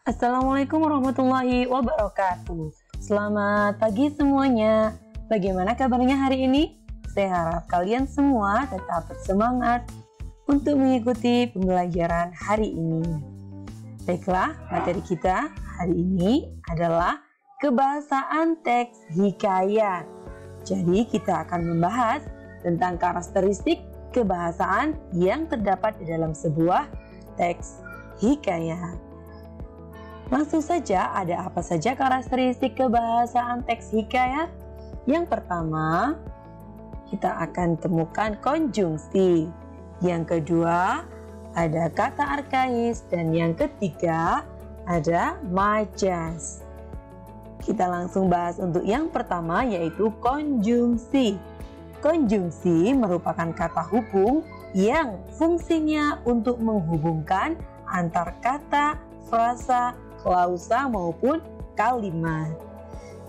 Assalamualaikum warahmatullahi wabarakatuh. Selamat pagi semuanya. Bagaimana kabarnya hari ini? Saya harap kalian semua tetap bersemangat untuk mengikuti pembelajaran hari ini. Baiklah, materi kita hari ini adalah kebahasaan teks hikayat. Jadi kita akan membahas tentang karakteristik kebahasaan yang terdapat di dalam sebuah teks hikayat. Langsung saja, ada apa saja karakteristik kebahasaan teks hikayat? Yang pertama, kita akan temukan konjungsi. Yang kedua, ada kata arkais. Dan yang ketiga, ada majas. Kita langsung bahas untuk yang pertama, yaitu konjungsi. Konjungsi merupakan kata hubung yang fungsinya untuk menghubungkan antar kata, frasa, klausa maupun kalimat.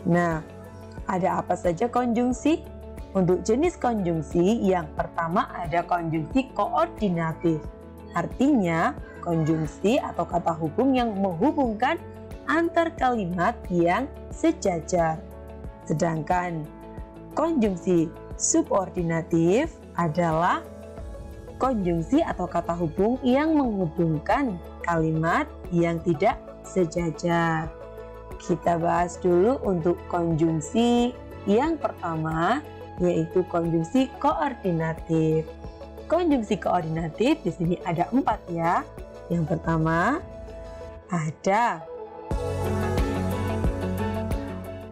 Nah, ada apa saja konjungsi? Untuk jenis konjungsi, yang pertama ada konjungsi koordinatif. Artinya, konjungsi atau kata hubung yang menghubungkan antar kalimat yang sejajar. Sedangkan konjungsi subordinatif adalah konjungsi atau kata hubung yang menghubungkan kalimat yang tidak sejajar. Kita bahas dulu untuk konjungsi yang pertama, yaitu konjungsi koordinatif. Konjungsi koordinatif di sini ada 4 ya. Yang pertama ada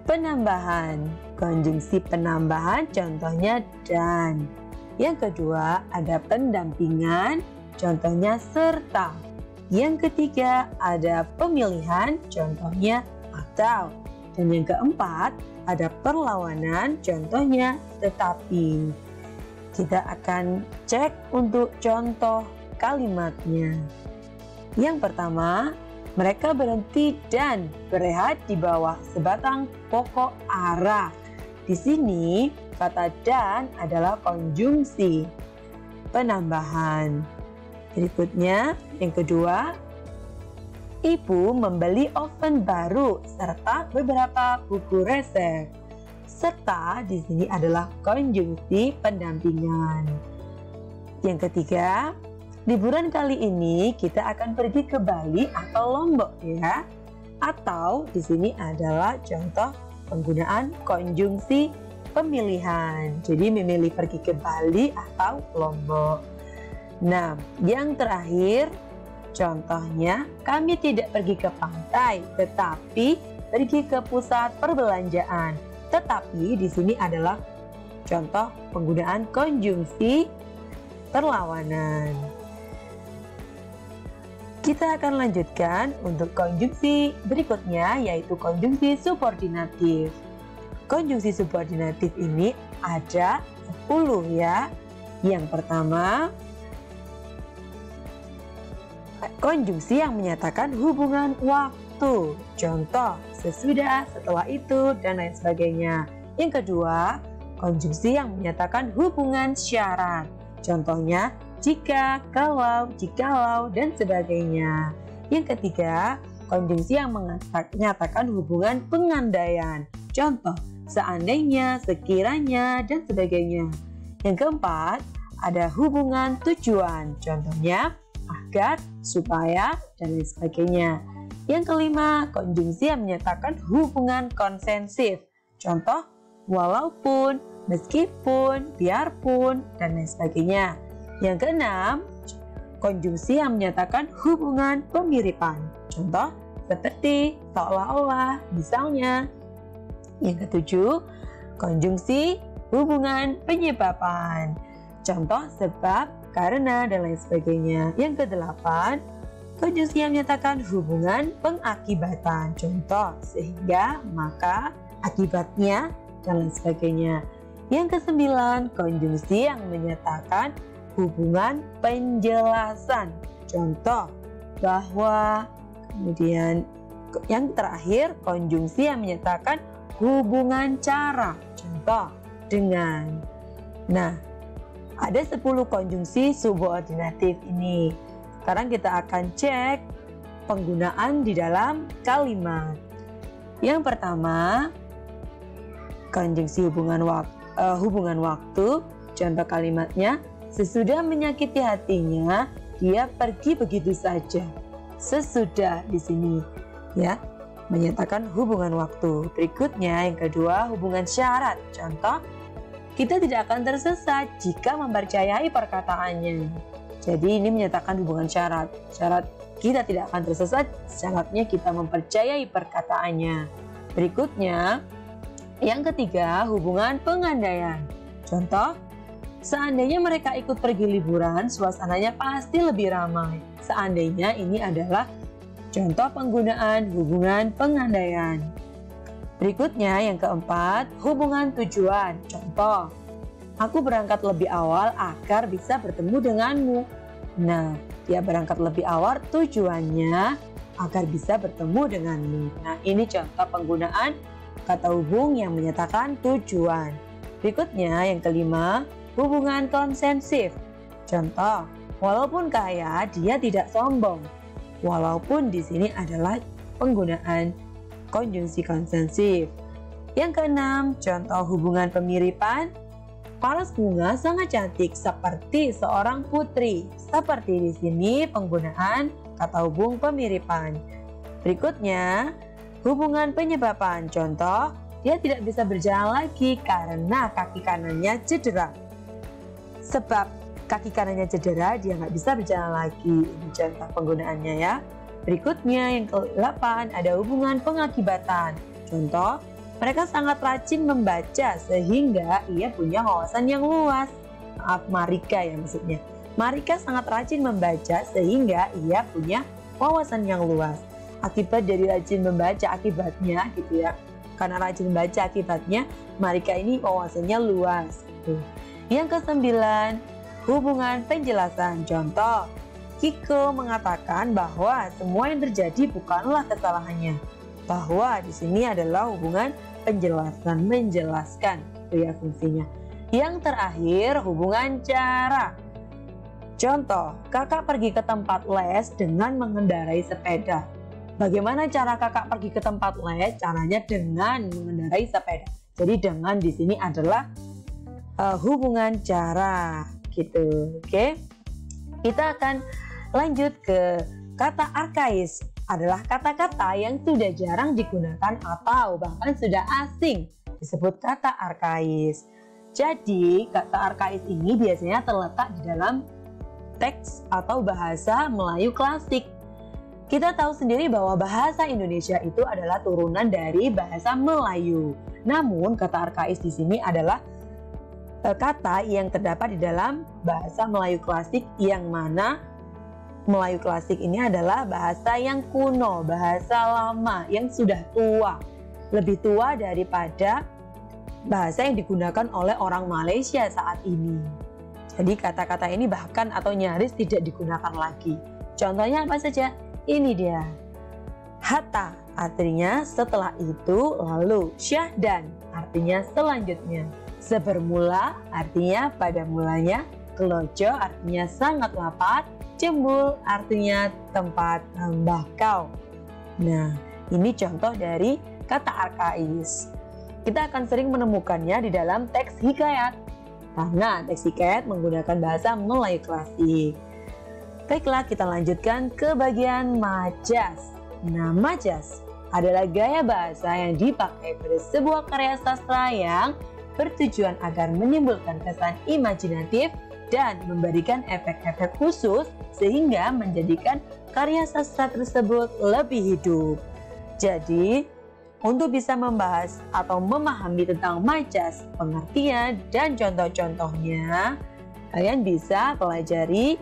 penambahan. Konjungsi penambahan contohnya dan. Yang kedua ada pendampingan, contohnya serta. Yang ketiga ada pemilihan, contohnya atau. Dan yang keempat ada perlawanan, contohnya tetapi. Kita akan cek untuk contoh kalimatnya. Yang pertama, mereka berhenti dan berehat di bawah sebatang pokok ara. Di sini kata dan adalah konjungsi penambahan. Berikutnya, yang kedua, ibu membeli oven baru serta beberapa buku resep. Serta di sini adalah konjungsi pendampingan. Yang ketiga, liburan kali ini kita akan pergi ke Bali atau Lombok ya. Atau di sini adalah contoh penggunaan konjungsi pemilihan. Jadi memilih pergi ke Bali atau Lombok. Nah, yang terakhir, contohnya kami tidak pergi ke pantai, tetapi pergi ke pusat perbelanjaan. Tetapi di sini adalah contoh penggunaan konjungsi perlawanan. Kita akan lanjutkan untuk konjungsi berikutnya, yaitu konjungsi subordinatif. Konjungsi subordinatif ini ada 10 ya. Yang pertama, konjungsi yang menyatakan hubungan waktu, contoh sesudah, setelah itu, dan lain sebagainya. Yang kedua, konjungsi yang menyatakan hubungan syarat, contohnya jika, kalau, jikalau, dan sebagainya. Yang ketiga, konjungsi yang menyatakan hubungan pengandaian, contoh seandainya, sekiranya, dan sebagainya. Yang keempat, ada hubungan tujuan, contohnya agar, supaya, dan lain sebagainya. Yang kelima, konjungsi yang menyatakan hubungan konsensif, contoh walaupun, meskipun, biarpun, dan lain sebagainya. Yang keenam, konjungsi yang menyatakan hubungan pemiripan, contoh seperti, seolah-olah, misalnya. Yang ketujuh, konjungsi hubungan penyebaban, contoh sebab, karena, dan lain sebagainya. Yang kedelapan, konjungsi yang menyatakan hubungan pengakibatan, contoh sehingga, maka, akibatnya, dan lain sebagainya. Yang kesembilan, konjungsi yang menyatakan hubungan penjelasan, contoh bahwa. Kemudian yang terakhir, konjungsi yang menyatakan hubungan cara, contoh dengan. Nah, ada 10 konjungsi subordinatif ini. Sekarang kita akan cek penggunaan di dalam kalimat. Yang pertama, konjungsi hubungan waktu. Contoh kalimatnya, sesudah menyakiti hatinya, dia pergi begitu saja. Sesudah di sini ya menyatakan hubungan waktu. Berikutnya yang kedua, hubungan syarat. Contoh, kita tidak akan tersesat jika mempercayai perkataannya. Jadi ini menyatakan hubungan syarat. Syarat kita tidak akan tersesat, syaratnya kita mempercayai perkataannya. Berikutnya, yang ketiga, hubungan pengandaian. Contoh, seandainya mereka ikut pergi liburan, suasananya pasti lebih ramai. Seandainya ini adalah contoh penggunaan hubungan pengandaian. Berikutnya yang keempat, hubungan tujuan. Contoh, aku berangkat lebih awal agar bisa bertemu denganmu. Nah, dia berangkat lebih awal tujuannya agar bisa bertemu denganmu. Nah, ini contoh penggunaan kata hubung yang menyatakan tujuan. Berikutnya yang kelima, hubungan konsensif. Contoh, walaupun kaya, dia tidak sombong. Walaupun di sini adalah penggunaan konjungsi konsensif. Yang keenam, contoh hubungan pemiripan. Paras bunga sangat cantik seperti seorang putri. Seperti di sini penggunaan kata hubung pemiripan. Berikutnya, hubungan penyebaban. Contoh, dia tidak bisa berjalan lagi karena kaki kanannya cedera. Sebab kaki kanannya cedera, dia nggak bisa berjalan lagi. Ini contoh penggunaannya ya. Berikutnya yang ke-8 ada hubungan pengakibatan. Contoh, mereka sangat rajin membaca sehingga ia punya wawasan yang luas. Maaf, Marika ya maksudnya. Marika sangat rajin membaca sehingga ia punya wawasan yang luas. Akibat dari rajin membaca, akibatnya gitu ya. Karena rajin membaca akibatnya, Marika ini wawasannya luas. Gitu. Yang ke-9, hubungan penjelasan. Contoh, Kiko mengatakan bahwa semua yang terjadi bukanlah kesalahannya. Bahwa di sini adalah hubungan penjelasan, menjelaskan itu ya fungsinya. Yang terakhir, hubungan cara. Contoh, kakak pergi ke tempat les dengan mengendarai sepeda. Bagaimana cara kakak pergi ke tempat les? Caranya dengan mengendarai sepeda. Jadi dengan di sini adalah hubungan cara gitu. Oke. Kita akan lanjut ke kata arkais. Adalah kata-kata yang sudah jarang digunakan atau bahkan sudah asing, disebut kata arkais. Jadi kata arkais ini biasanya terletak di dalam teks atau bahasa Melayu klasik. Kita tahu sendiri bahwa bahasa Indonesia itu adalah turunan dari bahasa Melayu. Namun kata arkais di sini adalah kata yang terdapat di dalam bahasa Melayu klasik, yang mana Melayu klasik ini adalah bahasa yang kuno, bahasa lama, yang sudah tua. Lebih tua daripada bahasa yang digunakan oleh orang Malaysia saat ini. Jadi kata-kata ini bahkan atau nyaris tidak digunakan lagi. Contohnya apa saja? Ini dia. Hatta artinya setelah itu, lalu syahdan artinya selanjutnya. Sebermula artinya pada mulanya. Kelojo artinya sangat lapar. Cembul artinya tempat tembakau. Nah, ini contoh dari kata arkais. Kita akan sering menemukannya di dalam teks hikayat. Karena teks hikayat menggunakan bahasa Melayu klasik. Baiklah, kita lanjutkan ke bagian majas. Nah, majas adalah gaya bahasa yang dipakai pada sebuah karya sastra yang bertujuan agar menimbulkan kesan imajinatif dan memberikan efek-efek khusus sehingga menjadikan karya sastra tersebut lebih hidup. Jadi, untuk bisa membahas atau memahami tentang majas, pengertian, dan contoh-contohnya, kalian bisa pelajari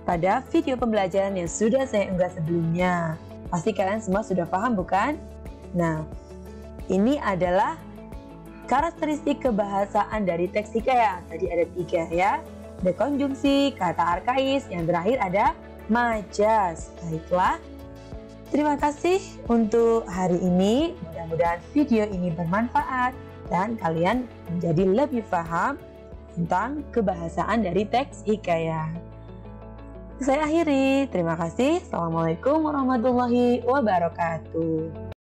pada video pembelajaran yang sudah saya unggah sebelumnya. Pasti kalian semua sudah paham, bukan? Nah, ini adalah karakteristik kebahasaan dari teks hikayat. Tadi ada 3 ya. Ada konjungsi, kata arkais, yang terakhir ada majas. Baiklah. Terima kasih untuk hari ini. Mudah-mudahan video ini bermanfaat dan kalian menjadi lebih paham tentang kebahasaan dari teks hikayat. Saya akhiri. Terima kasih. Assalamualaikum warahmatullahi wabarakatuh.